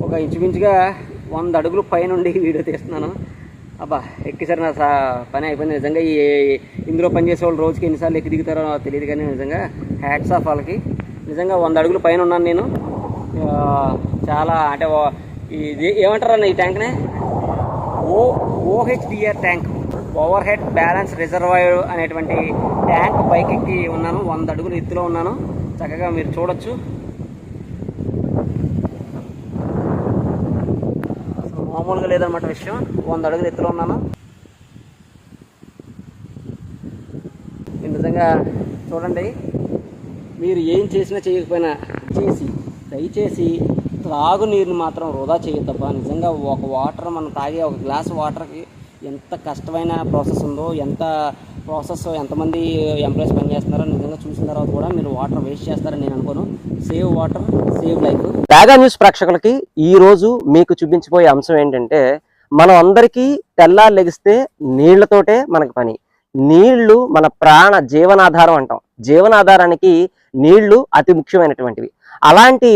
ఒక ఇంచుమించుగా 100 అడుగులు పైనుండి వీడియో తీస్తున్నాను. అబ్బా ఎక్కిసారి నా పని అయిపోయింది. నిజంగా ఇందులో పనిచేసే వాళ్ళు రోజుకి ఎన్నిసార్లు ఎక్కి దిగుతారో తెలియదు, కానీ నిజంగా హ్యాట్స్ ఆఫ్ వాళ్ళకి. నిజంగా 100 అడుగులు పైన ఉన్నాను నేను. చాలా అంటే ఇది ఏమంటారన్న ఈ ట్యాంక్నే OHDR tank, overhead balance reservoir అనేటువంటి ట్యాంక్ పైకెక్కి ఉన్నాను. 100 అడుగులు ఎత్తులో ఉన్నాను. చక్కగా మీరు చూడొచ్చు. మామూలుగా లేదన్నమాట విషయం. 100 అడుగులు ఎత్తులో ఉన్నాను. నిజంగా చూడండి, మీరు ఏం చేసినా చేయకపోయినా దయచేసి త్రాగునీరుని మాత్రం వృధా చేయొద్దబ్బా. నిజంగా ఒక వాటర్ మనం తాగే ఒక గ్లాస్ వాటర్కి ఎంత కష్టమైన ప్రాసెస్ ఉందో, ఎంతమంది ఎంప్లాయీస్ పనిచేస్తున్నారో నిజంగా చూసిన తర్వాత కూడా మీరు వాటర్ వేస్ట్ చేస్తారని నేను అనుకోను. Save water, save life. డాగా న్యూస్ ప్రేక్షకులకి ఈరోజు మీకు చూపించబోయే అంశం ఏంటంటే, మనం అందరికీ తెల్లారు లెగిస్తే నీళ్లతోటే మనకి పని. నీళ్లు మన ప్రాణ జీవనాధారం అంటాం. జీవనాధారానికి నీళ్లు అతి ముఖ్యమైనటువంటివి. అలాంటి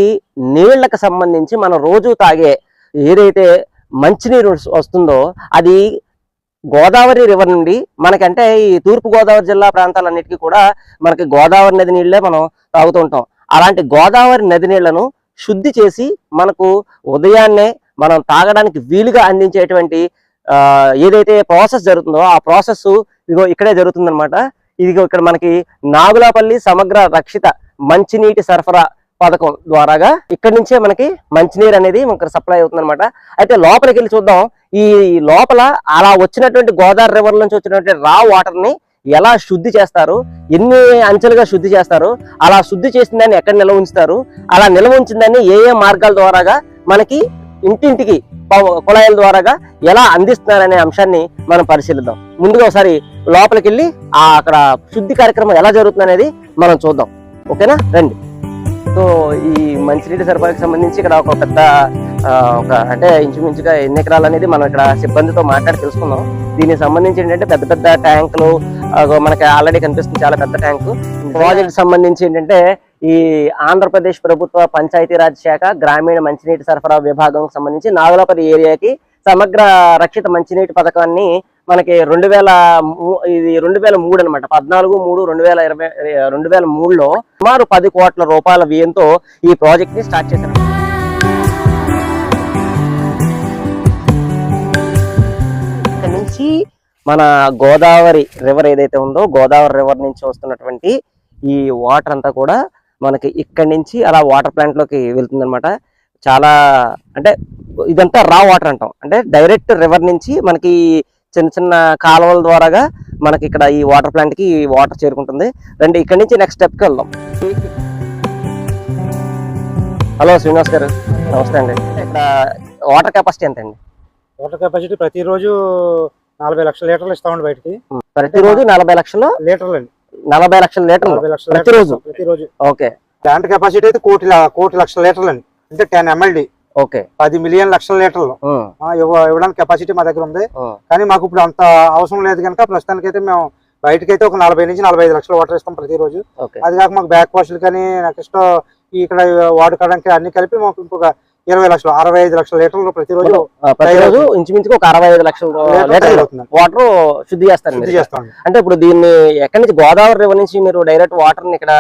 నీళ్లకు సంబంధించి మనం రోజు తాగే ఏదైతే మంచినీరు వస్తుందో అది గోదావరి రివర్ నుండి మనకంటే ఈ తూర్పు గోదావరి జిల్లా ప్రాంతాలన్నిటికీ కూడా మనకి గోదావరి నది నీళ్ళే మనం తాగుతూ ఉంటాం. అలాంటి గోదావరి నది నీళ్లను శుద్ధి చేసి మనకు ఉదయాన్నే మనం తాగడానికి వీలుగా అందించేటువంటి ఏదైతే ప్రాసెస్ జరుగుతుందో ఆ ప్రాసెస్ ఇదిగో ఇక్కడే జరుగుతుందన్నమాట. ఇదిగో ఇక్కడ మనకి నాగులాపల్లి సమగ్ర రక్షిత మంచినీటి సరఫరా పథకం ద్వారాగా ఇక్కడి నుంచే మనకి మంచినీరు అనేది మనకు సప్లై అవుతుంది అనమాట. అయితే లోపలికి వెళ్ళి చూద్దాం. ఈ లోపల అలా వచ్చినటువంటి గోదావరి రివర్ నుంచి వచ్చినటువంటి రా వాటర్ ని ఎలా శుద్ధి చేస్తారు, ఎన్ని అంచెలుగా శుద్ధి చేస్తారు, అలా శుద్ధి చేసిన దాన్ని ఎక్కడ నిల్వ ఉంచుతారు, అలా నిల్వ ఉంచిన దాన్ని ఏ మార్గాల ద్వారాగా మనకి ఇంటింటికి కుళాయిల ద్వారాగా ఎలా అందిస్తున్నారనే అంశాన్ని మనం పరిశీలిద్దాం. ముందుగా ఒకసారి లోపలికి వెళ్ళి అక్కడ శుద్ధి కార్యక్రమం ఎలా జరుగుతుంది అనేది మనం చూద్దాం. ఓకేనా, రండి. సో ఈ మంచినీటి సరఫరాకి సంబంధించి ఇక్కడ ఒక పెద్ద అంటే ఇంచుమించుగా ఎన్ని ఎకరాలు అనేది మనం ఇక్కడ సిబ్బందితో మాట్లాడి తెలుసుకుందాం. దీనికి సంబంధించి ఏంటంటే పెద్ద పెద్ద ట్యాంకులు మనకి ఆల్రెడీ కనిపిస్తుంది, చాలా పెద్ద ట్యాంకు. ప్రాజెక్ట్ సంబంధించి ఏంటంటే ఈ ఆంధ్రప్రదేశ్ ప్రభుత్వ పంచాయతీరాజ్ శాఖ గ్రామీణ మంచినీటి సరఫరా విభాగం సంబంధించి నాగులాపల్లి ఏరియాకి సమగ్ర రక్షిత మంచినీటి పథకాన్ని మనకి 2003 అనమాట. 14/3/2023లో సుమారు 10 కోట్ల రూపాయల వ్యయంతో ఈ ప్రాజెక్ట్ ని స్టార్ట్ చేశారు. ఇక్కడ నుంచి మన గోదావరి రివర్ ఏదైతే ఉందో, గోదావరి రివర్ నుంచి వస్తున్నటువంటి ఈ వాటర్ అంతా కూడా మనకి ఇక్కడి నుంచి అలా వాటర్ ప్లాంట్ లోకి వెళ్తుంది అనమాట. చాలా అంటే ఇదంతా రా వాటర్ అంటాం. అంటే డైరెక్ట్ రివర్ నుంచి మనకి చిన్న చిన్న కాలువల ద్వారాగా మనకి ఇక్కడ ఈ వాటర్ ప్లాంట్ కి వాటర్ చేరుకుంటుంది. రండి ఇక్కడ నుంచి నెక్స్ట్ స్టెప్ కి వెళ్దాం. హలో శ్రీనివాస్ గారు, నమస్తే అండి. ఇక్కడ వాటర్ కెపాసిటీ ఎంత అండి? వాటర్ కెపాసిటీ ప్రతిరోజు 40 లక్షల లీటర్లు ఇస్తామండి బయటికి. ప్రతిరోజు 40 లక్షల లీటర్లు అండి. 40 లక్షల లీటర్లు ప్రతిరోజు. ఓకే. ప్లాంట్ కెపాసిటీ అయితే కోటి లక్షల లీటర్లు అండి. అంటే 10 MLD. ఓకే. 10 మిలియన్ లక్షల లీటర్లు ఇవ్వడానికి కెపాసిటీ మా దగ్గర ఉంది. కానీ మాకు ఇప్పుడు అంత అవసరం లేదు కనుక ప్రస్తుతానికి అయితే మేము బయటకైతే ఒక 40 నుంచి 45 లక్షల వాటర్ ఇస్తాం ప్రతిరోజు. అది కాక మాకు బ్యాక్ వాష్లు కానీ నెక్స్ట్ ఇక్కడ వాడుకోవడానికి అన్ని కలిపి మాకు ఇంకొక 20 లక్షలు 65 లక్షల లీటర్లు ప్రతిరోజు ఇంచుమించుగా ఒక 65 లక్షల లీటర్లు వాటర్ శుద్ధి చేస్తారు. అంటే ఇప్పుడు దీన్ని ఎక్కడి నుంచి, గోదావరి రివర్ నుంచి మీరు డైరెక్ట్ వాటర్ ని ఇక్కడ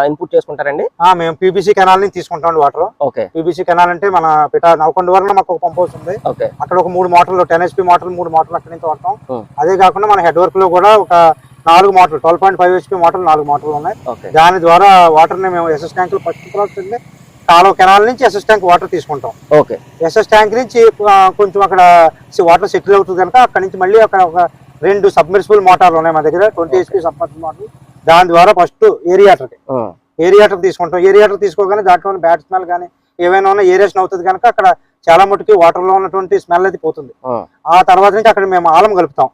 ఇన్పుట్ చేసుకుంటారండి? మేము పీబీసీ కెనాల్ నుంచి తీసుకుంటాం వాటర్. ఓకే. పీబీసీ కెనాల్ అంటే మన నవకొండ వరకు మాకు ఒక పంప్ హౌస్ ఉంది. అక్కడ ఒక 3 మోటార్లు 10 HP మోటార్లు 3 మోటార్లు అక్కడి నుంచి వాడతాం. అదే కాకుండా మన హెడ్ వర్క్ లో కూడా ఒక 4 మోటార్లు 12.5 HP మోటార్లు 4 మోటార్లు ఉన్నాయి. దాని ద్వారా వాటర్ ని మేము ఎస్ఎస్ ట్యాంకులు ఫస్ట్ కాలువ కెనాల్ నుంచి ఎస్ఎస్ ట్యాంక్ వాటర్ తీసుకుంటాం. ఓకే. ఎస్ఎస్ ట్యాంక్ నుంచి కొంచెం అక్కడ వాటర్ సెటిల్ అవుతుంది కనుక అక్కడ నుంచి మళ్ళీ అక్కడ ఒక 2 సబ్మెర్సిబుల్ మోటార్లు ఉన్నాయి మా దగ్గర, 20 HP సబ్మెర్సిబుల్ మోటార్లు. దాని ద్వారా ఫస్ట్ ఏరియాటర్ తీసుకుంటాం. ఏరియాటర్ తీసుకోగానే దాంట్లో బ్యాడ్ స్మెల్ కానీ ఏవైనా ఉన్నా ఏరియేషన్ అవుతుంది కనుక అక్కడ చాలా మటుకి వాటర్ లో ఉన్నటువంటి స్మెల్ అది పోతుంది. ఆ తర్వాత నుంచి అక్కడ మేము ఆలం కలుపుతాం.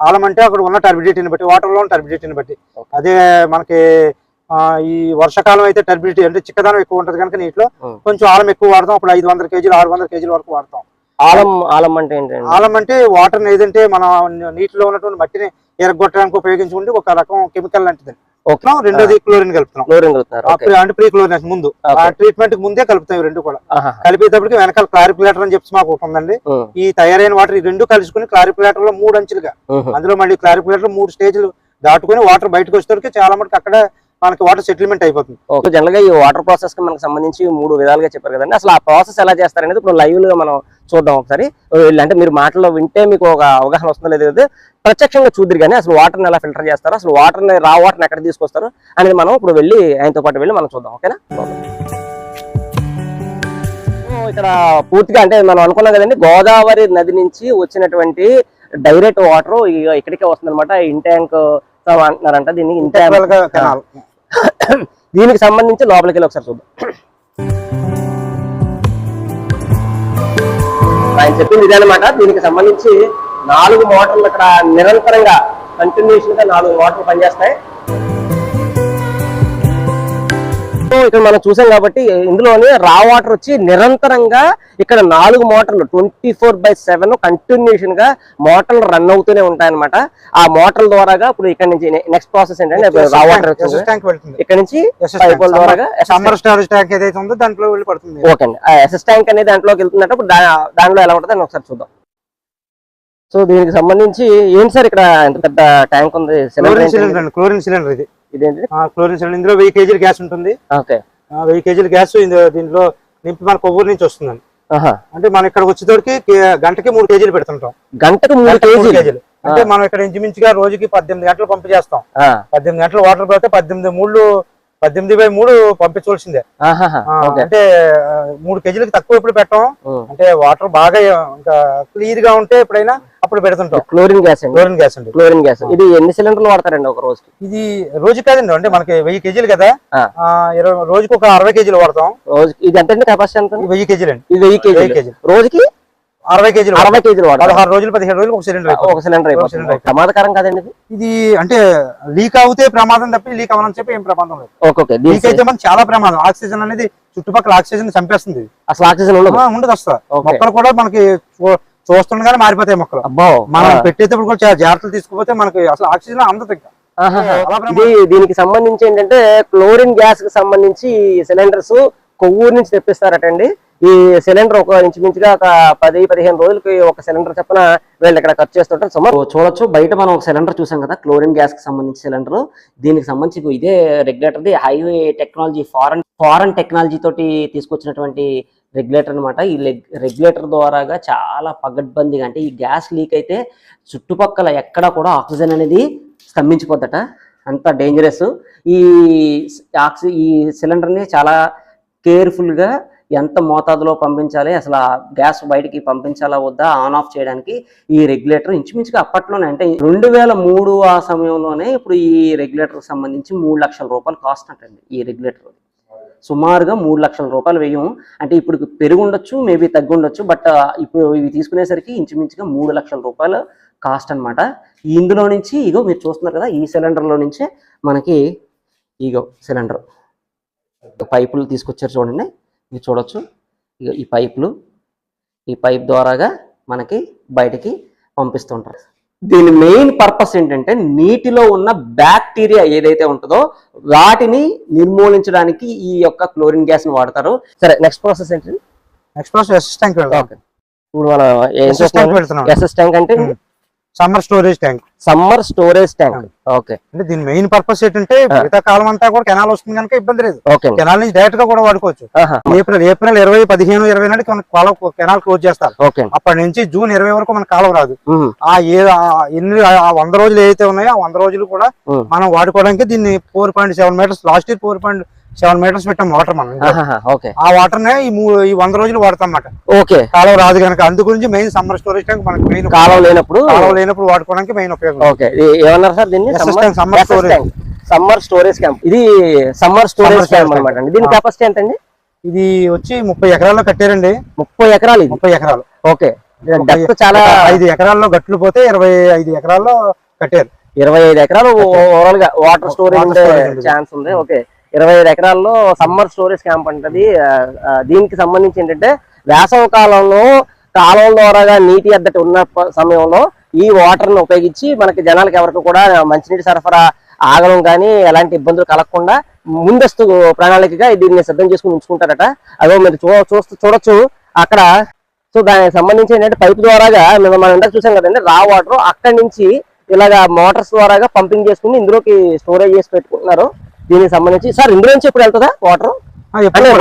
ఆలం అంటే అక్కడ ఉన్న టర్బిడిటీని బట్టి, వాటర్ లో ఉన్న టర్బిడిటీని బట్టి. అదే మనకి ఈ వర్షాకాలం అయితే టర్బిడిటీ అంటే చిక్కదనం ఎక్కువ ఉంటది కనుక నీటిలో కొంచెం ఆలం ఎక్కువ వాడతాం. అప్పుడు 500 kg 600 kg వరకు వాడతాం. ఆలం అంటే ఏంటండి? ఆలం అంటే వాటర్ ఏదంటే మన నీటిలో ఉన్నటువంటి మట్టిని ఎరగొట్టడానికి ఉపయోగించుకుంటే ఒక రకం కెమికల్ లాంటిది. ఓకే. రెండోది క్లోరిన్ కలుపుతున్నాం. క్లోరిన్ కలుపుతున్నారు. అంటే ప్రీ క్లోరినేషన్ ముందు ట్రీట్మెంట్ ముందే కలుపుతాం. రెండు కూడా కలిపేటప్పటికి వెనకాల క్లారిఫిలేటర్ అని చెప్పి మాకు ఉంటుందండి. ఈ తయారైన వాటర్ ఈ రెండు కలుసుకుని క్లారిఫిలేటర్ లో 3 అంచులుగా, అందులో మళ్ళీ క్లారిఫిలేటర్ 3 స్టేజ్లు దాటుకుని వాటర్ బయటకు వచ్చేసరికి చాలా మటుకు అక్కడ మనకి వాటర్ సెటిల్మెంట్ అయిపోతుంది. జనరల్ గా ఈ వాటర్ ప్రాసెస్ కి మనకు సంబంధించి 3 విధాలుగా చెప్పారు కదండి. అసలు ఆ ప్రాసెస్ ఎలా చేస్తారనేది ఇప్పుడు లైవ్ గా మనం చూద్దాం ఒకసారి. అంటే మీరు మాటల్లో వింటే మీకు ఒక అవగాహన వస్తుందో లేదు, ప్రత్యక్షంగా చూద్దరు కానీ అసలు వాటర్ని ఎలా ఫిల్టర్ చేస్తారు, అసలు వాటర్ని రా వాటర్ని ఎక్కడ తీసుకొస్తారు అనేది మనం ఇప్పుడు వెళ్ళి ఆయనతో పాటు వెళ్ళి మనం చూద్దాం. ఓకేనా? ఇక్కడ పూర్తిగా అంటే మనం అనుకున్నాం కదండి, గోదావరి నది నుంచి వచ్చినటువంటి డైరెక్ట్ వాటర్ ఇక్కడికే వస్తుంది అనమాట. ఇన్ ట్యాంక్ అంటున్నారంట దీన్ని. ఇన్ ట్యాంక్ దీనికి సంబంధించి లోపలికి వెళ్ళి ఒకసారి చూద్దాం. ఆయన చెప్పింది ఇదే అనమాట. దీనికి సంబంధించి 4 మోటార్లు ఇక్కడ నిరంతరంగా కంటిన్యూషన్ గా 4 మోటార్లు పనిచేస్తాయి. ఇక్కడ మనం చూసాం కాబట్టి ఇందులోనే రా వాటర్ వచ్చి నిరంతరంగా ఇక్కడ 4 మోటార్లు 24/7 కంటిన్యూషన్ గా మోటార్లు రన్ అవుతూనే ఉంటాయి అనమాట. ఆ మోటార్ల ద్వారాగా ఇప్పుడు ఇక్కడ నుంచి నెక్స్ట్ ప్రాసెస్ ఏంటంటే రా వాటర్ ఇక్కడ నుంచి పైపుల ద్వారా సమ్మర్ స్టోరేజ్ ట్యాంక్ ఏదైతే ఉందో దాంట్లో వెళ్ళి పడుతుంది. ఓకే అండి. ఆ ఎస్ఎస్ ట్యాంక్ అనేది దాంట్లోకి వెళ్తున్నప్పుడు దానిలో ఎలా ఉంటుంది అని ఒకసారి చూద్దాం. సో దీనికి సంబంధించి ఏంటి సార్ ఇక్కడ ఎంత పెద్ద ట్యాంక్ ఉంది? క్లోరిన్ సిలిండర్ ఇది. ఇదేంటి? Chlorine cylinder. ఇందులో 1000 kg గ్యాస్ ఉంటుంది. ఓకే. 1000 kg గ్యాస్ దీంట్లో నింపి మన కొవ్వూరు నుంచి వస్తుందండి. అంటే మనం ఇక్కడ వచ్చేటోడికి గంటకి 3 kg పెడుతుంటాం. గంటకి 3 kg. అంటే మనం ఇక్కడ ఇంచుమించుగా రోజుకి 18 గంటలు పంపు చేస్తాం. 18 గంటలు వాటర్ పెడితే 18/3 పంపించవలసిందే. అంటే 3 kgలకి తక్కువ ఎప్పుడు పెట్టాం. అంటే వాటర్ బాగా ఇంకా క్లియర్ గా ఉంటే ఎప్పుడైనా అప్పుడు పెడుతుంటాం. క్లోరిన్ గ్యాస్ అండి. Chlorine gas. ఇది ఎన్ని సిలిండర్లు వాడతారండి ఒక రోజుకి? ఇది రోజు కాదండి, అంటే మనకి 1000 kg కదా, రోజుకి ఒక 60 kg వాడతాం. రోజుకి ఇది ఎంత కెపాసిటీ? ఎంత? 1000 kg అండి. ఇది 1000 kg. రోజుకి 60 kg వాడతాం. 16 రోజులు 15 రోజులు ఒక సిలిండర్ అయిపోతుంది. ప్రమాదకరం కాదండి ఇది? అంటే లీక్ అవుతే ప్రమాదం తప్పి లీక్ అవ్వాలని చెప్పి ఏం ప్రమాదం లేదు. ఓకే. లీక్ అయితే మనకి చాలా ప్రమాదం. ఆక్సిజన్ అనేది చుట్టుపక్కల ఆక్సిజన్ చంపేస్తుంది. అసలు ఆక్సిజన్ ఉండదు అసలు. మొక్కలు కూడా మనకి చూస్తుండగానే మారిపోతాయి మొక్కలు. మనం పెట్టేటప్పుడు కూడా చాలా జాగ్రత్తలు తీసుకుపోతే మనకి అసలు ఆక్సిజన్ అందదు. ఇది దీనికి సంబంధించి ఏంటంటే క్లోరిన్ గ్యాస్ కి సంబంధించి సిలిండర్స్ కొవ్వూరు నుంచి తెప్పిస్తారటండి. ఈ సిలిండర్ ఒక ఇంచుమించుగా ఒక 10-15 రోజులకి ఒక సిలిండర్ చెప్పిన వీళ్ళు ఇక్కడ ఖర్చు చేస్తుంటారు. సుమారు చూడొచ్చు బయట మనం ఒక సిలిండర్ చూసాం కదా, క్లోరిన్ గ్యాస్ కి సంబంధించి సిలిండర్. దీనికి సంబంధించి ఇదే రెగ్యులేటర్ది హైవే టెక్నాలజీ, ఫారెన్ టెక్నాలజీ తోటి తీసుకొచ్చినటువంటి రెగ్యులేటర్ అనమాట. ఈ రెగ్యులేటర్ ద్వారాగా చాలా పగడ్బందీగా, అంటే ఈ గ్యాస్ లీక్ అయితే చుట్టుపక్కల ఎక్కడ కూడా ఆక్సిజన్ అనేది స్తంభించిపోద్దట, అంత డేంజరస్. ఈ సిలిండర్ని చాలా కేర్ఫుల్గా ఎంత మోతాదులో పంపించాలి, అసలు ఆ గ్యాస్ బయటికి పంపించాలా వద్దా, ఆన్ ఆఫ్ చేయడానికి ఈ రెగ్యులేటర్ ఇంచుమించుగా అప్పట్లోనే అంటే 2003 ఆ సమయంలోనే ఇప్పుడు ఈ రెగ్యులేటర్కి సంబంధించి 3 లక్షల రూపాయలు కాస్ట్ అంటండి. ఈ రెగ్యులేటర్ సుమారుగా 3 లక్షల రూపాయలు వ్యయం. అంటే ఇప్పుడు పెరుగు ఉండొచ్చు, మేబీ తగ్గి ఉండొచ్చు, బట్ ఇప్పుడు ఇవి తీసుకునేసరికి ఇంచుమించుగా 3 లక్షల రూపాయలు కాస్ట్ అనమాట. ఇందులో నుంచి ఇగో మీరు చూస్తున్నారు కదా, ఈ సిలిండర్లో నుంచే మనకి ఇగో సిలిండర్ పైపులు తీసుకొచ్చారు చూడండి, మీరు చూడొచ్చు. ఇక ఈ పైప్ ద్వారాగా మనకి బయటికి పంపిస్తుంటారు. దీని మెయిన్ పర్పస్ ఏంటంటే నీటిలో ఉన్న బ్యాక్టీరియా ఏదైతే ఉంటుందో వాటిని నిర్మూలించడానికి ఈ యొక్క క్లోరిన్ గ్యాస్ ని వాడతారు. సరే, నెక్స్ట్ ప్రాసెస్ ఏంటి? Next process SS tank. ఇప్పుడు మనం ఎస్ఎస్ ట్యాంక్ అంటే సమ్మర్ స్టోరేజ్ ట్యాంక్. ఓకే. అంటే దీని మెయిన్ పర్పస్ ఏంటంటే మిగతా కాలం అంతా కూడా కెనాల్ వస్తుంది కనుక ఇబ్బంది లేదు. కెనాల్ నుంచి డైరెక్ట్ గా కూడా వాడుకోవచ్చు. ఏప్రిల్ 20, 15, 20 నాటికి కెనాల్ క్లోజ్ చేస్తారు. అప్పటి నుంచి జూన్ 20 వరకు మనకు కాలం రాదు. ఆ 100 రోజులు ఏదైతే ఉన్నాయో ఆ 100 రోజులు కూడా మనం వాడుకోవడానికి దీన్ని 4.7 మీటర్స్, లాస్ట్ ఇయర్ 4.7 మీటర్స్ పెట్టాం వాటర్. మనం ఆ వాటర్ నే ఈ 100 రోజులు వాడతాం అన్నమాట. ఓకే. కాలం రాదు కనుక అందు గురించి మెయిన్ సమ్మర్ స్టోరేజ్ ట్యాంక్ మనకి మెయిన్. కాలం లేనప్పుడు వాడుకోవడానికి మెయిన్ ఉపయోగం. ఓకే. ఏమన్నారు సార్ దీన్ని? Summer storage camp. ఇది సమ్మర్ స్టోరేజ్ క్యాంప్ అనమాట అండి. దీని కెపాసిటీ ఎంత అండి? ఇది వచ్చి 30 ఎకరాల్లో కట్టారండి. 30 ఎకరాలు? 30 ఎకరాలు. ఓకే. చాలా 5 ఎకరాల్లో గట్లు పోతే 25 ఎకరాల్లో కట్టారు. 25 ఎకరాలు ఓవరాల్ గా వాటర్ స్టోరేజ్ ఉండే ఛాన్స్ ఉంది. ఓకే. 25 ఎకరాల్లో సమ్మర్ స్టోరేజ్ క్యాంప్ అంటది. దీనికి సంబంధించి ఏంటంటే వేసవ కాలంలో కాలువల ద్వారాగా నీటి ఎద్దటి ఉన్న సమయంలో ఈ వాటర్ ను ఉపయోగించి మనకి జనాలకి ఎవరికి కూడా మంచినీటి సరఫరా ఆగడం కానీ ఎలాంటి ఇబ్బందులు కలగకుండా ముందస్తు ప్రణాళికగా దీన్ని సిద్ధం చేసుకుని ఉంచుకుంటారట. అదో మీరు చూడొచ్చు అక్కడ. సో దానికి సంబంధించి ఏంటంటే పైప్ ద్వారాగా మనం ఇందాక చూసాం కదండి, రా వాటర్ అక్కడి నుంచి ఇలాగా మోటార్స్ ద్వారాగా పంపింగ్ చేసుకుని ఇందులోకి స్టోరేజ్ చేసి పెట్టుకుంటున్నారు. దీనికి సంబంధించి సార్ ఇందులో నుంచి ఎప్పుడు వెళ్తుందా వాటర్? అంటే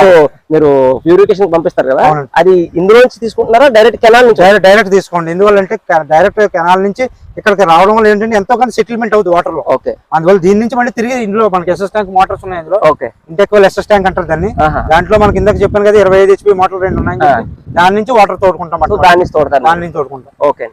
మీరు ప్యూరిఫికేషన్ పంపిస్తారు కదా, అది ఇందులో నుంచి తీసుకుంటున్నారా డైరెక్ట్ కెనాల్ నుంచి? డైరెక్ట్ తీసుకోండి. ఎందువల్లంటే డైరెక్ట్ కెనాల్ నుంచి ఇక్కడికి రావడం వల్ల ఏంటంటే ఎంతో కొంత సెటిల్మెంట్ అవుతుంది వాటర్ లో. ఓకే. అందువల్ల దీని నుంచి మళ్ళీ తిరిగి ఇందులో మనకి ఎస్ఎస్ ట్యాంక్ మోటార్స్ ఉన్నాయి. ఇందులో ఇంటెక్వల్ ఎస్ఎస్ ట్యాంక్ అంటారు దాన్ని. దాంట్లో మనకి ఇందాక చెప్పాను కదా 25 HP మోటార్ 2 ఉన్నాయి. దాని నుంచి వాటర్ తోడుకుంటాం. దాని నుంచి తోడుకుంటాం. ఓకే.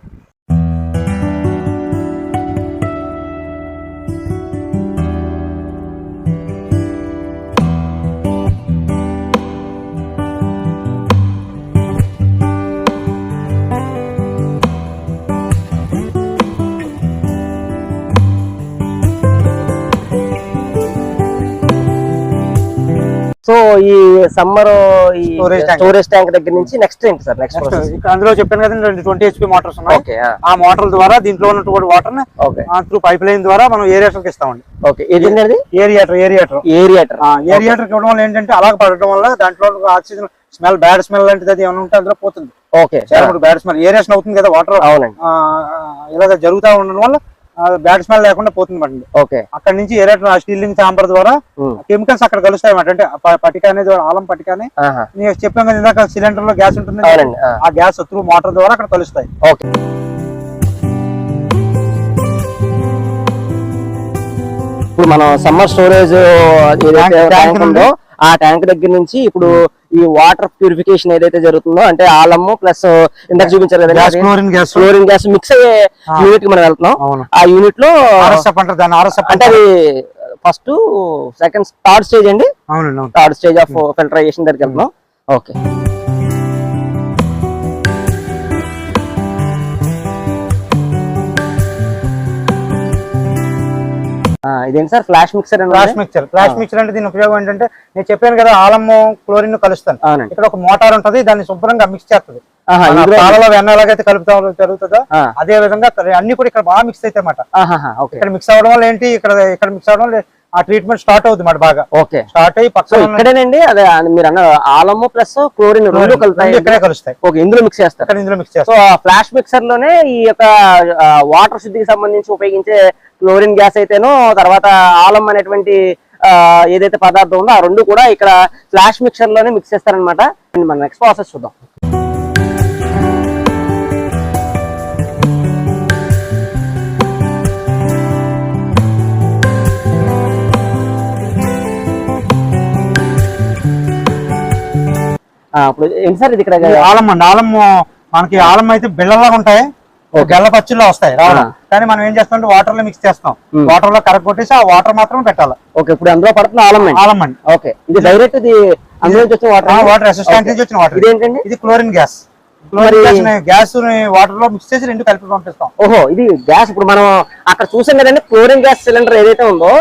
సో ఈ సమ్మర్ ఈ స్టోరేజ్ ట్యాంక్ దగ్గర నుంచి నెక్స్ట్ ఏంటి సార్? నెక్స్ట్ అందులో చెప్పాను కదా 20 HP మోటార్స్ ఉన్నాయి. ఆ మోటార్ల ద్వారా దీంట్లో ఉన్నటువంటి వాటర్ త్రూ పైప్ లైన్ ద్వారా మనం ఏరియాటర్కి ఇస్తామండి. ఓకే. ఏరియాటర్ ఇవ్వడం వల్ల ఏంటంటే అలా పడటం వల్ల దాంట్లో ఆక్సిజన్ స్మెల్, బ్యాడ్ స్మెల్ లాంటిది అది ఏమైనా ఉంటే అందులో పోతుంది. ఓకే. బ్యాడ్ స్మెల్ ఏరియేషన్ అవుతుంది కదా వాటర్. అవునండి. ఇలాగ జరుగుతూ ఉండడం వల్ల బ్యాడ్ స్మెల్ లేకుండా పోతుంది మాట. ఓకే. అక్కడ నుంచి ఏరియేటర్ స్టీలింగ్ చాంబర్ ద్వారా కెమికల్స్ అక్కడ కలుస్తాయి అన్నమాట. అంటే పటిక అనేది ఆలం పటిక అని నేను చెప్పాను కదా ఇందాక, సిలిండర్ లో గ్యాస్ ఉంటుంది, ఆ గ్యాస్ త్రూ మోటార్ ద్వారా అక్కడ కలుస్తాయి. ఓకే. ఇప్పుడు మనం సమ్మర్ స్టోరేజ్ ట్యాంక్ ఉందో ఆ ట్యాంక్ దగ్గర నుంచి ఇప్పుడు ఈ వాటర్ ప్యూరిఫికేషన్ ఏదైతే జరుగుతుందో అంటే ఆలము ప్లస్ ఇందాక చూపించారు కదా క్లోరిన్ గ్యాస్ మిక్స్ అయ్యే యూనిట్ కి మనం వెళ్తున్నాం. ఆ యూనిట్ లో అంటే అది ఫస్ట్ సెకండ్ థర్డ్ స్టేజ్ అండి. థర్డ్ స్టేజ్ ఆఫ్ ఫిల్టరైజేషన్ దగ్గరికి వెళ్తున్నాం. ఓకే. ఇదేంటి sir flash mixer? Flash mixer అంటే దీని ఉపయోగం ఏంటంటే నేను చెప్పాను కదా ఆలము క్లోరిన్ కలుస్తాను. ఇక్కడ ఒక మోటార్ ఉంటది, దాన్ని శుభ్రంగా మిక్స్ చేస్తుంది. పాలలో వెన్న ఎలాగైతే కలుపుతా జరుగుతుందో అదే విధంగా అన్ని కూడా ఇక్కడ బాగా మిక్స్ అయితే అన్నమాట. ఇక్కడ మిక్స్ అవ్వడం వల్ల ఏంటి ఇక్కడ మిక్స్ అవ్వడం వల్ల ఆ ట్రీట్మెంట్ స్టార్ట్ అవుతుంది మాట బాగా. ఓకే. స్టార్ట్ అయ్యి పక్కన ఇక్కడేనండి అదే మీరు అన్న ఆలము ప్లస్ క్లోరిన్ రెండు కలుస్తాయి, ఇక్కడే కలుస్తాయి. ఓకే. ఇందులో మిక్స్ చేస్తారు. ఇందులో మిక్స్ చేస్తారు. సో ఆ ఫ్లాష్ మిక్సర్ లోనే ఈ యొక్క వాటర్ శుద్ధికి సంబంధించి ఉపయోగించే క్లోరిన్ గ్యాస్ అయితేనో తర్వాత ఆలం అనేటువంటి ఏదైతే పదార్థం ఉందో ఆ రెండు కూడా ఇక్కడ ఫ్లాష్ మిక్సర్ లోనే మిక్స్ చేస్తారనమాట. మన నెక్స్ట్ ప్రాసెస్ చూద్దాం. ఇప్పుడు ఏంటి సార్ ఇది ఇక్కడ ఆలం అండి. ఆలం మనకి ఆలం అయితే బిళ్ళలాగా ఉంటాయి, గెల్ల పచ్చుల్లో వస్తాయి రావడం. కానీ మనం ఏం చేస్తాం వాటర్ లో మిక్స్ చేస్తాం. వాటర్ లో కరెక్ట్ కొట్టేసి ఆ వాటర్ మాత్రమే పెట్టాలి. ఓకే. ఇప్పుడు అందులో పడుతున్న ఆలం అండి. ఓకే. ఇది డైరెక్ట్ ఇది అందులో నుంచి వచ్చిన వాటర్ ఎస్ఎస్ ట్యాంక్ నుంచి వచ్చిన వాటర్. ఇదేంటండి? ఇది క్లోరిన్ గ్యాస్. గ్యాస్ వాటర్ లో మిక్స్ చేసి రెండు కలిపి పంపిస్తాం. ఓహో, ఇది గ్యాస్. ఇప్పుడు మనం అక్కడ చూసాం కదండి క్లోరిన్ గ్యాస్ సిలిండర్ ఏదైతే ఉందో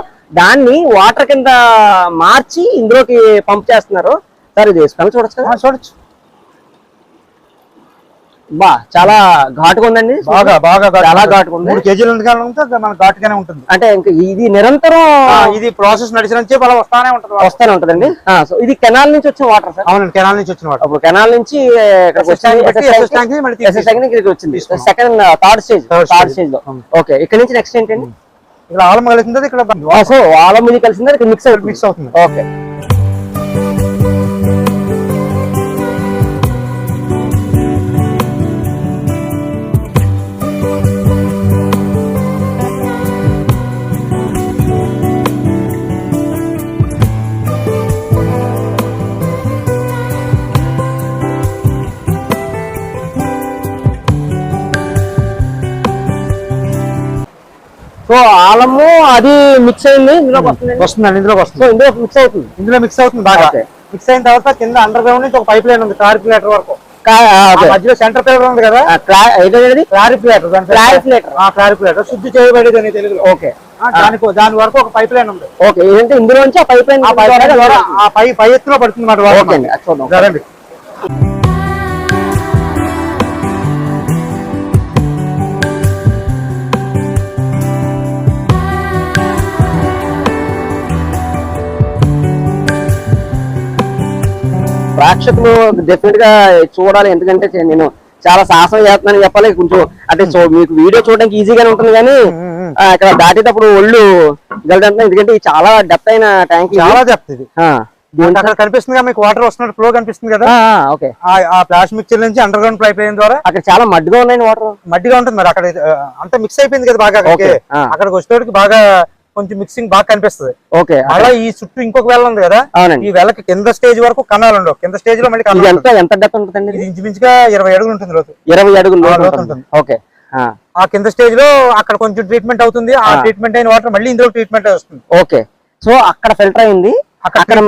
దాన్ని వాటర్ కింద మార్చి ఇందులోకి పంప్ చేస్తున్నారు. సార్ ఇది స్మెల్ చూడొచ్చు కదా? చూడొచ్చు. బా చాలా ఘాటుగా ఉందండి. బాగా చాలా ఘాటుగా ఉంది. 3 kg మన ఘాటుగానే ఉంటుంది. అంటే ఇంకా ఇది నిరంతరం ఇది ప్రాసెస్ నడిచినంత అలా వస్తానే ఉంటదండి. సో ఇది కెనాల్ నుంచి వచ్చిన వాటర్ సార్? అవునండి, కెనాల్ నుంచి వచ్చిన వాటర్. అప్పుడు కెనాల్ నుంచి వచ్చింది. సెకండ్ థర్డ్ స్టేజ్ లో. ఓకే. ఇక్కడ నుంచి నెక్స్ట్ ఏంటండి? ఇక్కడ ఆలం కలిసింది. ఇక్కడ సో ఆలం ఇది కలిసింది, ఇక్కడ మిక్స్ అవుతుంది. ఓకే. సో ఆలము అది మిక్స్ అయింది, ఇందులోకి వస్తుందండి. ఇందులోకి వస్తుంది. ఇందులో మిక్స్ అవుతుంది. ఇందులో మిక్స్ అవుతుంది బాగా. మిక్స్ అయిన తర్వాత కింద అండర్ గ్రౌండ్ నుంచి ఒక పైప్ లైన్ ఉంది క్లారిఫికేటర్ వరకు. మధ్యలో సెంటర్ పేపర్ ఉంది కదా, క్లారిఫికేటర్ శుద్ధి చేయబడేది అని తెలుగులో. ఓకే. దాని వరకు ఒక పైప్ లైన్ ఉంది. ఓకే. ఏంటంటే ఇందులో నుంచి ఆ పైప్ లైన్ పై ఎత్తులో పడుతుంది మాట. ప్రేక్షకులు డెఫినెట్ గా చూడాలి, ఎందుకంటే నేను చాలా సాహసం చేస్తున్నాను చెప్పాలి కొంచెం. అంటే మీకు వీడియో చూడడానికి ఈజీగానే ఉంటుంది కానీ ఇక్కడ దాటేటప్పుడు ఒళ్ళు గెలుతుంటున్నాయి, ఎందుకంటే ఇది చాలా డెప్త్ అయిన ట్యాంక్, చాలా డెప్త్ ఇది. అక్కడ కనిపిస్తుంది మీకు వాటర్ వస్తున్నట్టు ఫ్లో కనిపిస్తుంది కదా. ఓకే, ఆ ప్లాస్టిక్ మిక్చర్ నుంచి అండర్ గ్రౌండ్ పైప్ లైన్ ద్వారా అక్కడ చాలా మడ్డుగా ఉన్నాయండి వాటర్. మట్టిగా ఉంటుంది మరి అక్కడ అంతా మిక్స్ అయిపోయింది కదా బాగా. అక్కడికి వచ్చేటికి బాగా కొంచెం మిక్సింగ్ బాగా కనిపిస్తుంది. ఓకే, అలా ఈ చుట్టూ ఇంకొక వెల్ ఉంది కదా, ఈ వెల్లకి కింద స్టేజ్ వరకు కణాలు ఉండవు. కింద స్టేజ్ లో మళ్ళీ ఎంత డెప్త్ ఉంటుందండి? ఇది ఇంచుమించుగా 20 అడుగులు ఉంటుంది లోతు. 20 అడుగులు లోతు ఉంటుంది. ఓకే, ఆ కింద స్టేజ్ లో అక్కడ కొంచెం ట్రీట్మెంట్ అవుతుంది. ఆ ట్రీట్మెంట్ అయిన వాటర్ మళ్ళీ ఇందులో ట్రీట్మెంట్ వస్తుంది. ఓకే, సో అక్కడ ఫిల్టర్ అయింది, అక్కడ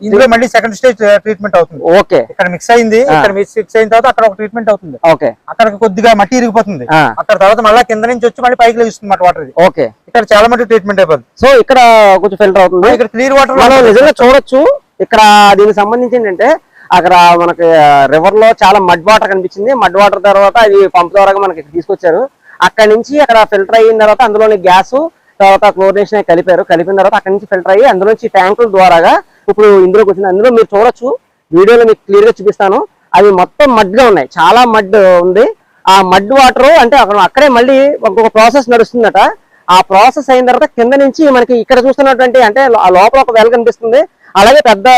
ఇందులో మళ్ళీ సెకండ్ స్టేజ్ ట్రీట్మెంట్ అవుతుంది. ఓకే, ఇక్కడ మిక్స్ అయింది, ఇక్కడ మిక్స్ అయిన తర్వాత అక్కడ ఒక ట్రీట్మెంట్ అవుతుంది. ఓకే, అక్కడ కొద్దిగా మట్టి ఇరిగిపోతుంది. అక్కడ తర్వాత మళ్ళీ కింద నుంచి వచ్చి మళ్ళీ పైకి లభిస్తుంది మాట వాటర్. ఓకే, ఇక్కడ చాలా మట్టి ట్రీట్మెంట్ అయిపోతుంది. సో ఇక్కడ కొంచెం ఫిల్టర్ అవుతుంది. ఇక్కడ క్లియర్ వాటర్ మనం నిజంగా చూడొచ్చు. ఇక్కడ దీనికి సంబంధించి ఏంటంటే అక్కడ మనకి రివర్ లో చాలా మడ్ వాటర్ కనిపించింది. మడ్ వాటర్ తర్వాత అది పంప్ ద్వారా మనకి తీసుకొచ్చారు. అక్కడ నుంచి అక్కడ ఫిల్టర్ అయిన తర్వాత అందులోని గ్యాస్ తర్వాత క్లోరినేషన్ కలిపిన తర్వాత అక్కడ నుంచి ఫిల్టర్ అయ్యి అందులో నుంచి ట్యాంకుల ద్వారాగా ఇప్పుడు ఇందులోకి వచ్చింది. అందులో మీరు చూడొచ్చు, వీడియోలో మీకు క్లియర్ గా చూపిస్తాను. అవి మొత్తం మడ్గా ఉన్నాయి, చాలా మడ్ ఉంది. ఆ మడ్ వాటర్ అంటే అక్కడే మళ్ళీ ఒక ప్రాసెస్ నడుస్తుందట. ఆ ప్రాసెస్ అయిన తర్వాత కింద నుంచి మనకి ఇక్కడ చూస్తున్నటువంటి అంటే ఆ లోపల ఒక వెల్ కనిపిస్తుంది, అలాగే పెద్ద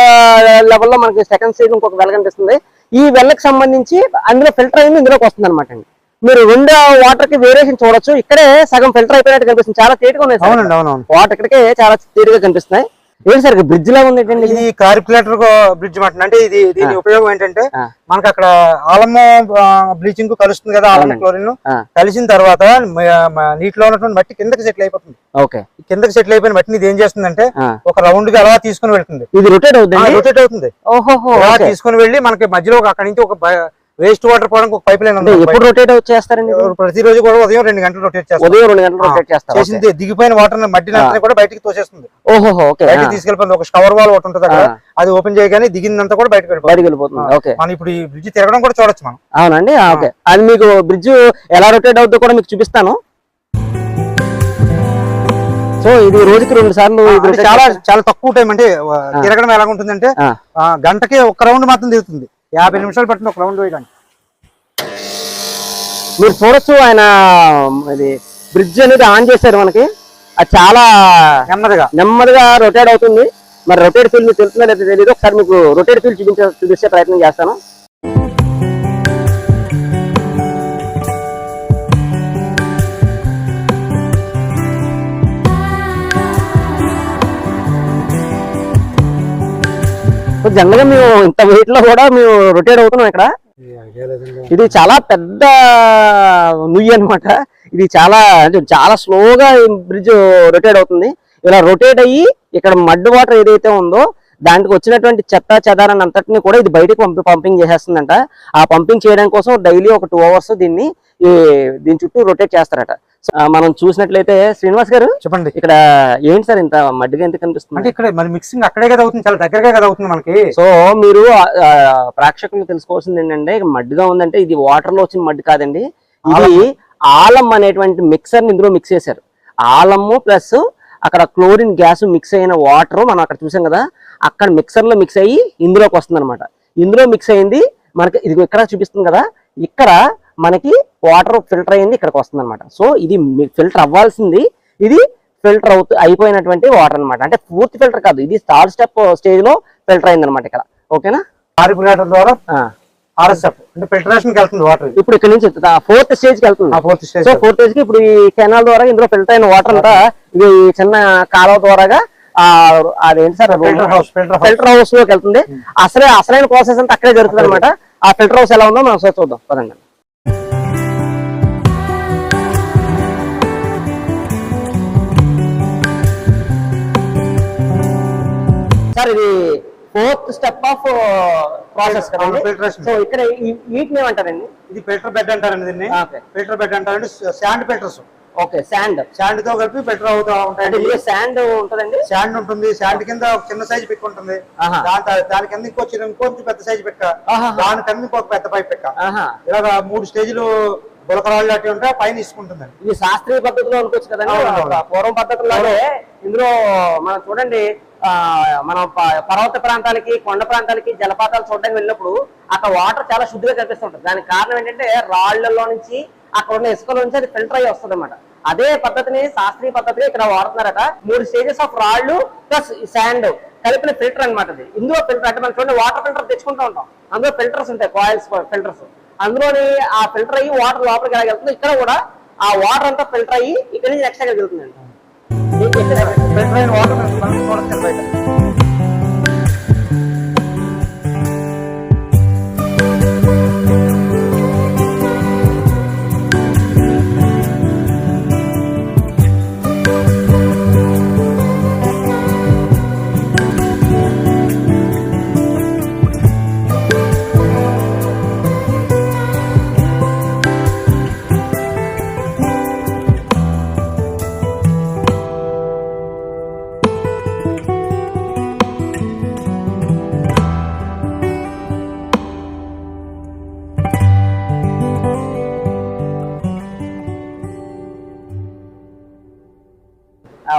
లెవెల్లో మనకి సెకండ్ స్టేజ్ ఇంకొక వెల్ కనిపిస్తుంది. ఈ వెల్కి సంబంధించి అందులో ఫిల్టర్ అయింది ఇందులోకి వస్తుంది అనమాట అండి. మీరు రెండు వాటర్ కి వేరియేషన్ చూడొచ్చు. ఇక్కడే సగం ఫిల్టర్ అయిపోయినట్టు కనిపిస్తుంది, చాలా తేటగా ఉన్నాయి వాటర్. ఇక్కడికే చాలా తేటగా కనిపిస్తున్నాయి. ఏంటి సార్ బ్రిడ్జ్ లా ఉంది? ఇది కారిపులేటర్ బ్రిడ్జ్ మాట. అంటే ఇది దీని ఉపయోగం ఏంటంటే మనకి అక్కడ ఆలము బ్లీచింగ్ కలుస్తుంది కదా, ఆలము క్లోరిన్ కలిసిన తర్వాత నీటిలో ఉన్నటువంటి మట్టి కిందకి సెటిల్ అయిపోతుంది. ఓకే, కిందకి సెటిల్ అయిపోయిన మట్టిని ఇది ఏం చేస్తుందంటే ఒక రౌండ్ గా అలా తీసుకుని వెళ్తుంది. ఇది రొటేట్ అవుతుంది, రొటేట్ అవుతుంది. అలా తీసుకుని వెళ్ళి మనకి మధ్యలో అక్కడ నుంచి ఒక వేస్ట్ వాటర్ పోవడానికి ఒక పైప్ లైన్ ఉంది. ఎప్పుడు రొటేట్ చేస్తారండి? ప్రతిరోజు కూడా ఉదయం 2 గంటలు రొటేట్ చేస్తారు. ఉదయం 2 గంటలు రొటేట్ చేస్తారు. చేసింది దిగిపోయిన వాటర్ మట్టిని కూడా బయటికి తోసేస్తుంది. ఓకే, బయటికి తీసుకెళ్ళిపోతుంది. ఒక షవర్ వాల్ ఒకటి ఉంటుంది అక్కడ, అది ఓపెన్ చేయగానే దిగిందంతా కూడా బయటకు వెళ్ళిపోతుంది. ఓకే, మనం ఇప్పుడు ఈ బ్రిడ్జ్ తిరగడం కూడా చూడొచ్చు మనం. అవునండి, ఓకే. అది మీకు బ్రిడ్జ్ ఎలా రొటేట్ అవుతుందో కూడా మీకు చూపిస్తాను. సో ఇది రోజుకి 2 సార్లు చాలా చాలా తక్కువ టైం. అంటే తిరగడం ఎలా ఉంటుందంటే గంటకి ఒక రౌండ్ మాత్రం తిరుగుతుంది. 50 నిమిషాలు పట్టింది ఒక రౌండ్ వేయడానికి. మీరు చూడొచ్చు, ఆయన ఇది బ్రిడ్జ్ అనేది ఆన్ చేశారు మనకి. అది చాలా నెమ్మదిగా రొటేట్ అవుతుంది. మరి రొటేట్ ఫీల్ మీకు తెలుస్తుందో లేదో తెలియదు. ఒకసారి మీకు రొటేట్ ఫీల్ చూపించే ప్రయత్నం చేస్తాను. జనరల్ గా మేము ఇంత వెయిట్ లో కూడా మేము రొటేట్ అవుతున్నాం ఇక్కడ. ఇది చాలా పెద్ద నుయ్యి అనమాట. ఇది చాలా స్లోగా బ్రిడ్జ్ రొటేట్ అవుతుంది. ఇలా రొటేట్ అయ్యి ఇక్కడ మడ్ వాటర్ ఏదైతే ఉందో దానికి వచ్చినటువంటి చెత్త చెదారాన్ని అంతటిని కూడా ఇది బయటకు పంపింగ్ చేసేస్తుందంట. ఆ పంపింగ్ చేయడం కోసం డైలీ ఒక 2 అవర్స్ దీని చుట్టూ రొటేట్ చేస్తారట. మనం చూసినట్లయితే శ్రీనివాస్ గారు చెప్పండి, ఇక్కడ ఏంటి సార్ ఇంత మడ్డిగా ఎందుకు కనిపిస్తుంది? అంటే ఇక్కడ మరి మిక్సింగ్ అక్కడే కదా అవుతుంది, చాలా దగ్గరగా కదా అవుతుంది మనకి. సో మీరు ప్రేక్షకులు తెలుసుకోవాల్సింది ఏంటంటే మడ్డిగా ఉందంటే ఇది వాటర్ లో వచ్చిన మడ్డి కాదండి. ఇది ఆలం అనేటువంటి మిక్సర్ ని ఇందులో మిక్స్ చేశారు. ఆలము ప్లస్ అక్కడ క్లోరిన్ గ్యాస్ మిక్స్ అయిన వాటర్ మనం అక్కడ చూసాం కదా, అక్కడ మిక్సర్ లో మిక్స్ అయ్యి ఇందులోకి వస్తుంది అనమాట. ఇందులో మిక్స్ అయింది మనకి ఇది ఇక్కడ చూపిస్తుంది కదా, ఇక్కడ మనకి వాటర్ ఫిల్టర్ అయింది ఇక్కడికి వస్తుంది అనమాట. సో ఇది ఫిల్టర్ అవ్వాల్సింది, ఇది ఫిల్టర్ అయిపోయినటువంటి వాటర్ అనమాట. అంటే పూర్తి ఫిల్టర్ కాదు, ఇది థర్డ్ స్టేజ్ లో ఫిల్టర్ అయింది అనమాట ఇక్కడ. ఓకేనా? కారిపులేటర్ ద్వారా RSF అంటే ఫిల్టరేషన్ కి వెళ్తుంది వాటర్. ఇప్పుడు ఇక్కడ నుంచి 4th స్టేజ్ కి వెళ్తుంది. సో 4th స్టేజ్ కి ఇప్పుడు ఈ కెనాల్ ద్వారా ఇందులో ఫిల్టర్ అయిన వాటర్ అంతా ఇది చిన్న కాలువ ద్వారాగా అదేంటి సార్ ఫిల్టర్ హౌస్ లోకి వెళ్తుంది. అసలైన ప్రాసెస్ అంతా అక్కడే జరుగుతుంది అనమాట. ఆ ఫిల్టర్ హౌస్ ఎలా ఉందో మనం ఒకసారి చూద్దాం పదండి. సార్ ఇది 4th step of process filtration. So ఇక్కడ వీటిని ఏమంటారండి? ఇది ఫిల్టర్ బెడ్ అంటారండి. దీన్ని ఫిల్టర్ బెడ్ అంటారండి. Sand filters. ఓకే, శాండ్ తో కలిపి ఫిల్టర్ అవుతా ఉంటాయి. శాండ్ ఉంటుందండి, శాండ్ ఉంటుంది. శాండ్ కింద చిన్న సైజ్ పెట్టి ఉంటుంది, దాని కింద ఇంకొంచెం పెద్ద సైజ్ పెట్ట, దాని కింద ఇంకొక పెద్ద పైప్ పెట్ట, ఇలాగా 3 స్టేజ్లు గులకరాళ్ళు అట్టి ఉంటే పైన తీసుకుంటుందండి. ఇది శాస్త్రీయ పద్ధతిలో అనుకోవచ్చు కదండి. పూర్వం పద్ధతిలోనే ఇందులో మనం చూడండి, మనం పర్వత ప్రాంతాలకి, కొండ ప్రాంతాలకి, జలపాతాలు చూడడానికి వెళ్ళినప్పుడు అక్కడ వాటర్ చాలా శుద్ధిగా కనిపిస్తుంటుంది. దానికి కారణం ఏంటంటే రాళ్లలో నుంచి, అక్కడ ఉన్న ఇసుకలో నుంచి అది ఫిల్టర్ అయ్యి వస్తుంది అన్నమాట. అదే పద్ధతిని శాస్త్రీయ పద్ధతిగా ఇక్కడ వాడుతున్నారట. 3 స్టేజెస్ ఆఫ్ రాళ్లు ప్లస్ శాండ్ కలిపిన ఫిల్టర్ అనమాట ఇది. ఇందులో ఫిల్టర్ అంటే మనం చూడండి, వాటర్ ఫిల్టర్ తెచ్చుకుంటూ ఉంటాం, అందులో ఫిల్టర్స్ ఉంటాయి, కాయిల్స్ ఫిల్టర్స్. అందులోని ఆ ఫిల్టర్ అయ్యి వాటర్ లోపలికి ఎలా వెళ్తుంది, ఇక్కడ కూడా ఆ వాటర్ అంతా ఫిల్టర్ అయ్యి ఇక్కడ నుంచి నెక్స్ట్ ఎక్కడికి వెళ్తుందండి. ఫిల్టర్ అయిన వాటర్ మనం చూడొచ్చు బయట.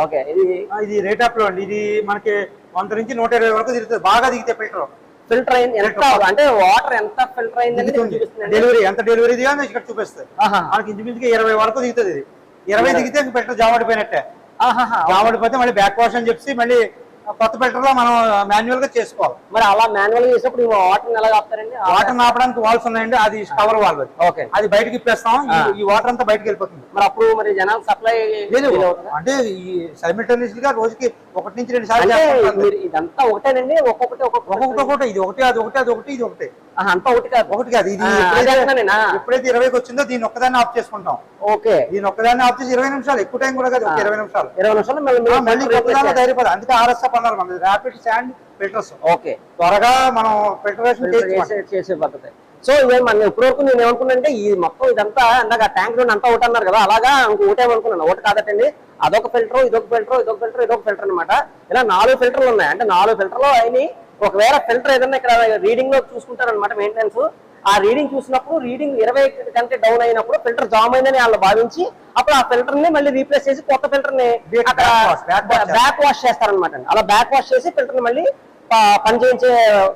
ఓకే, ఇది రేట్ ఆఫ్ లో అండి. ఇది మనకి 100 నుంచి 120 వరకు తిరుగుతుంది. బాగా దిగితే ఫిల్టర్ అయింది ఎంత అంటే వాటర్ ఎంత ఫిల్టర్ అయింది డెలివరీ ఎంత డెలివరీ దిగా ఇక్కడ చూపిస్తుంది. మనకి ఇంచుమించుగా 20 వరకు దిగుతుంది. ఇది 20 దిగితే ఫిల్టర్ జామడిపోయినట్టే. జామడిపోతే మళ్ళీ బ్యాక్ వాష్ అని చెప్పి మళ్ళీ కొత్త ఫిల్టర్ లో మనం మాన్యువల్ గా చేసుకోవాలి. మరి అలా మాన్యువల్ గా చేసినప్పుడు వాటర్ ఎలా ఆపుతారండి? వాటర్ ఆపడానికి వాల్స్ ఉన్నాయండి, అది కవర్ వాల్. ఓకే, అది బయటకి ఇప్పేస్తాం, ఈ వాటర్ అంతా బయటకి వెళ్ళిపోతుంది. మరి అప్పుడు మరి జనాలు సప్లై లేదు అంటే ఈ సైమిల్టేనియస్ గా రోజుకి 1 నుంచి 2 సార్లు ఇదంతా ఒకటేనండి? ఒక్కొక్కటి ఇది ఒకటి, అది ఒకటి, అది ఒకటి, ఇది ఒకటి, అంతా ఒకటి కాదు. ఇది ఎప్పుడైతే 20కి వచ్చిందో దీన్ని ఒక్కదాన్ని ఆఫ్ చేసుకుంటాం. ఓకే, దీన్ని ఒక్కదాన్ని ఆఫ్ చేసి 20 నిమిషాలు, ఎక్కువ టైం కూడా కాదు, 20 నిమిషాలు మళ్ళీ ధైర్యపడాలి. అందుకే RSF అన్నారు మన ర్యాపిడ్ శాండ్ ఫిల్టర్స్. ఓకే, త్వరగా మనం ఫిల్టరేషన్ చేసే పద్ధతి. సో ఇవే మనం ఇప్పటివరకు నేను ఏమనుకున్నానంటే ఈ మొత్తం ఇదంతా ఇందాక ట్యాంక్ లో అంతా ఒకటి అన్నారు కదా, అలాగా ఒకటేమనుకున్నాను. ఒకటి కాదటండి, అదొక ఫిల్టర్, ఇదొక ఫిల్టర్, ఇదొక ఫిల్టర్, ఇదొక ఫిల్టర్ అనమాట. ఇలా 4 ఫిల్టర్లు ఉన్నాయి. అంటే 4 ఫిల్టర్లు అయినాయి. ఒకవేళ ఫిల్టర్ ఏదన్నా ఇక్కడ రీడింగ్ లో చూసుకుంటారనమాట మెయింటెనెన్స్. ఆ రీడింగ్ చూసినప్పుడు రీడింగ్ 20 కంటే డౌన్ అయినప్పుడు ఫిల్టర్ జామ్ అయిందని వాళ్ళు భావించి అప్పుడు ఆ ఫిల్టర్ ని మళ్ళీ రీప్లేస్ చేసి కొత్త ఫిల్టర్ ని బ్యాక్ వాష్ చేస్తారనమాట. అలా బ్యాక్ వాష్ చేసి ఫిల్టర్ ని మళ్ళీ పని చేయించే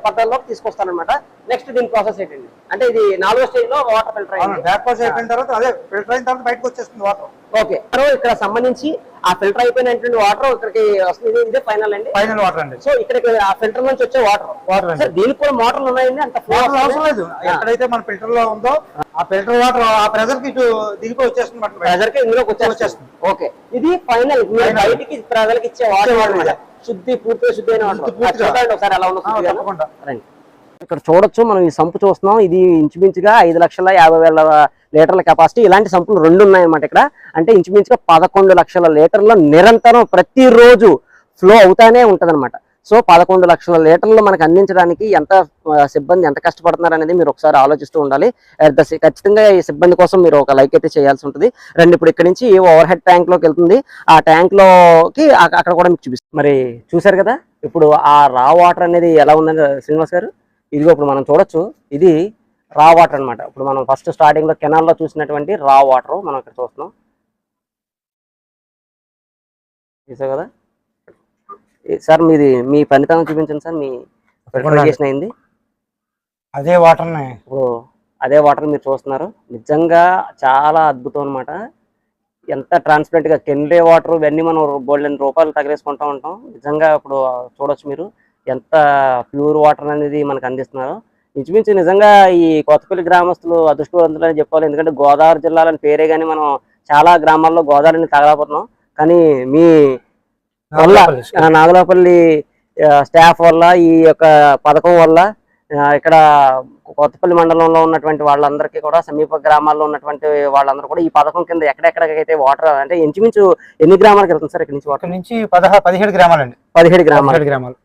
పద్ధతిలోకి తీసుకొస్తారనమాట. నెక్స్ట్ దీని ప్రాసెస్ ఏంటండి అంటే ఇది 4వ స్టేజ్ లో వాటర్ ఫిల్టర్ అయింది. బ్యాక్ వాష్ అయిపోయిన తర్వాత అదే ఫిల్టర్ అయిన తర్వాత బయటకు వచ్చేస్తుంది వాటర్. ఓకే, ఇక్కడ సంబంధించి ఆ ఫిల్టర్ అయిపోయినటువంటి వాటర్ ఇక్కడికి వస్తుంది. ఇదే ఫైనల్ అండి, ఫైనల్ వాటర్ అండి. సో ఇక్కడికి ఆ ఫిల్టర్ నుంచి వచ్చే వాటర్ దీనికి కూడా మోటార్లు ఉన్నాయండి? అంత అవసరం లేదు. ఎక్కడైతే మన ఫిల్టర్ లో ఉందో ఆ ఫిల్టర్ వాటర్ ఆ ప్రెజర్ కి ఇటు దిగిపో వచ్చేస్తుంది, ప్రెజర్ కి ఇందులోకి వచ్చేస్తుంది. ఓకే, ఇది ఫైనల్ బయటికి ప్రజలకు ఇచ్చే వాటర్ శుద్ధి, పూర్తిగా శుద్ధి అయిన వాటర్. ఒకసారి ఎలా ఉందో ఇక్కడ చూడొచ్చు. మనం ఈ సంపు చూస్తున్నాం. ఇది ఇంచుమించుగా 5,50,000 లీటర్ల కెపాసిటీ. ఇలాంటి సంపులు 2 ఉన్నాయన్నమాట ఇక్కడ. అంటే ఇంచుమించుగా 11 లక్షల లీటర్ల నిరంతరం ప్రతిరోజు ఫ్లో అవుతానే ఉంటదన్నమాట. సో 11 లక్షల లీటర్లు మనకు అందించడానికి ఎంత సిబ్బంది ఎంత కష్టపడుతున్నారు అనేది మీరు ఒకసారి ఆలోచిస్తూ ఉండాలి. ఖచ్చితంగా ఈ సిబ్బంది కోసం మీరు ఒక లైక్ అయితే చేయాల్సి ఉంటుంది. రండి, ఇప్పుడు ఇక్కడ నుంచి ఓవర్ హెడ్ ట్యాంక్ లోకి వెళ్తుంది. ఆ ట్యాంక్ లోకి అక్కడ కూడా మీకు చూపిస్తుంది. మరి చూసారు కదా ఇప్పుడు ఆ రా వాటర్ అనేది ఎలా ఉందని శ్రీనివాస్ గారు. ఇదిగో ఇప్పుడు మనం చూడొచ్చు, ఇది రా వాటర్ అనమాట. ఇప్పుడు మనం ఫస్ట్ స్టార్టింగ్ లో కెనాల్ లో చూసినటువంటి రా వాటర్ మనం ఇక్కడ చూస్తున్నాం. చూసావు కదా సార్, మీ పనితనం చూపించండి సార్. మీ ఫిల్టరైజేషన్ అయింది అదే వాటర్. ఇప్పుడు అదే వాటర్ మీరు చూస్తున్నారు. నిజంగా చాలా అద్భుతం అనమాట. ఎంత ట్రాన్స్పరెంట్ గా కెన్లే వాటర్ ఇవన్నీ మనం బోల్డెన్ రూపాయలు తగిలేసుకుంటూ ఉంటాం. నిజంగా ఇప్పుడు చూడొచ్చు మీరు ఎంత ప్యూర్ వాటర్ అనేది మనకు అందిస్తున్నారు. ఇంచుమించు నిజంగా ఈ కొత్తపల్లి గ్రామస్తులు అదృష్టవంతులు అని చెప్పాలి. ఎందుకంటే గోదావరి జిల్లాలని పేరే కానీ మనం చాలా గ్రామాల్లో గోదావరిని తగలపోతున్నాం. కానీ మీ వల్ల నాగలాపల్లి స్టాఫ్ వల్ల ఈ యొక్క పథకం వల్ల ఇక్కడ కొత్తపల్లి మండలంలో ఉన్నటువంటి వాళ్ళందరికీ కూడా సమీప గ్రామాల్లో ఉన్నటువంటి వాళ్ళందరూ కూడా ఈ పథకం కింద ఎక్కడెక్కడికైతే వాటర్ అంటే ఇంచుమించు ఎన్ని గ్రామాలకు వెళ్తుంది సార్ ఇక్కడ నుంచి వాటర్? నుంచి 17 గ్రామాలండి.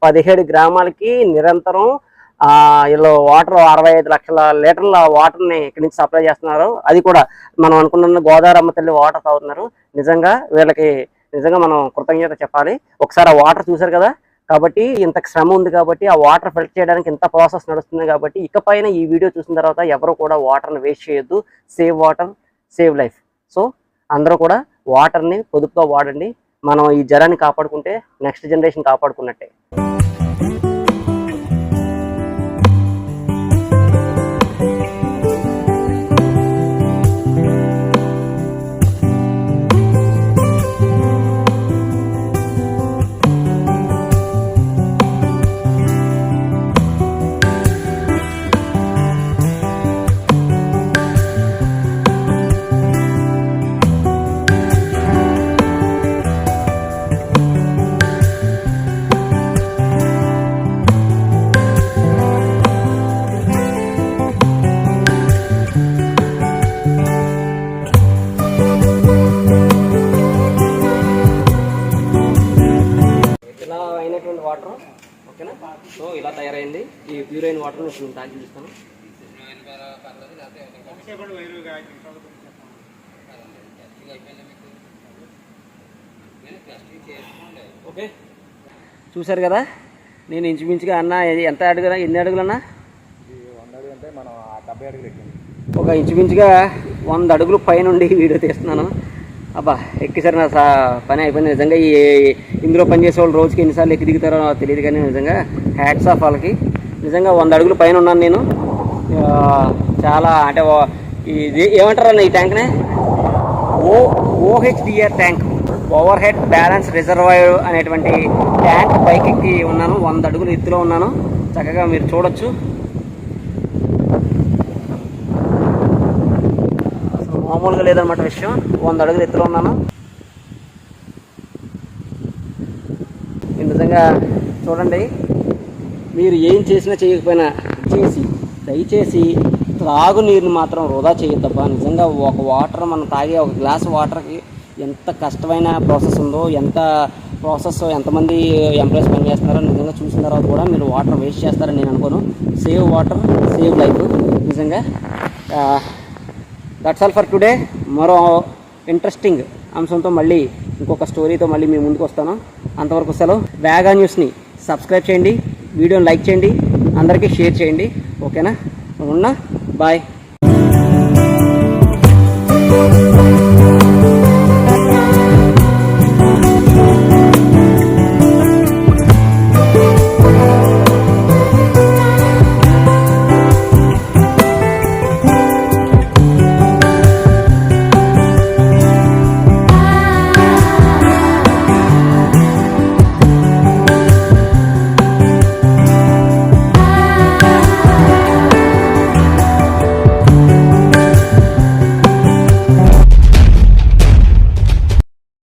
17 గ్రామాలకి నిరంతరం వీళ్ళు వాటర్ 65 లక్షల లీటర్ల వాటర్ ని ఇక్కడి నుంచి సప్లై చేస్తున్నారు. అది కూడా మనం అనుకున్న గోదావరి అమ్మ తల్లి వాటర్ తాగుతున్నారు. నిజంగా వీళ్ళకి నిజంగా మనం కృతజ్ఞత చెప్పాలి. ఒకసారి ఆ వాటర్ చూసారు కదా, కాబట్టి ఇంత శ్రమ ఉంది కాబట్టి ఆ వాటర్ ఫిల్టర్ చేయడానికి ఇంత ప్రాసెస్ నడుస్తుంది కాబట్టి ఇకపైన ఈ వీడియో చూసిన తర్వాత ఎవరు కూడా వాటర్ని వేస్ట్ చేయొద్దు. Save water, save life. So అందరూ కూడా వాటర్ని పొదుపుగా వాడండి. మనం ఈ జలాన్ని కాపాడుకుంటే నెక్స్ట్ జనరేషన్ కాపాడుకున్నట్టే. ఇలా అయినటువంటి వాటర్ ఓకేనా. సో ఇలా తయారైంది ఈ ప్యూర్ అయిన వాటర్ ఇప్పుడు నేను తాగి చూస్తాను. ఓకే చూసారు కదా, నేను ఇంచుమించుగా అన్న ఎంత అడుగునా, ఎన్ని అడుగులన్నా, ఒక ఇంచుమించుగా 100 అడుగులు పైనుండి వీడియో తీస్తున్నాను. అబ్బా ఎక్కిసారి నా పని అయిపోయింది నిజంగా. ఇందులో పనిచేసే వాళ్ళు రోజుకి ఎన్నిసార్లు ఎక్కి దిగుతారో తెలియదు, కానీ నిజంగా హ్యాట్స్ ఆఫ్ వాళ్ళకి. నిజంగా 100 అడుగులు పైన ఉన్నాను నేను. చాలా అంటే ఇది ఏమంటారన్న ఈ ట్యాంక్నే OHDR tank, overhead balance reservoir అనేటువంటి ట్యాంక్ పైకి ఉన్నాను. 100 అడుగులు ఎత్తులో ఉన్నాను. చక్కగా మీరు చూడొచ్చు. మామూలుగా లేదనమాట విషయం. 100 అడుగులు ఎత్తులో ఉన్నాను. నిజంగా చూడండి, మీరు ఏం చేసినా చేయకపోయినా దయచేసి త్రాగునీరుని మాత్రం వృధా చేయొద్దబ్బా. నిజంగా ఒక వాటర్ మనం తాగే ఒక గ్లాస్ వాటర్కి ఎంత కష్టమైన ప్రాసెస్ ఉందో, ఎంతమంది ఎంప్లాయీస్ పని చేస్తున్నారో నిజంగా చూసిన తర్వాత కూడా మీరు వాటర్ వేస్ట్ చేస్తారని నేను అనుకోను. Save water, save life. నిజంగా దట్స్ ఆల్ ఫర్ టుడే. మరో ఇంట్రెస్టింగ్ అంశంతో మళ్ళీ ఇంకొక స్టోరీతో మళ్ళీ మీ ముందుకు వస్తాను. అంతవరకు సెలవు. వేగా న్యూస్ని సబ్స్క్రైబ్ చేయండి, వీడియోని లైక్ చేయండి, అందరికీ షేర్ చేయండి. ఓకేనా, బాయ్.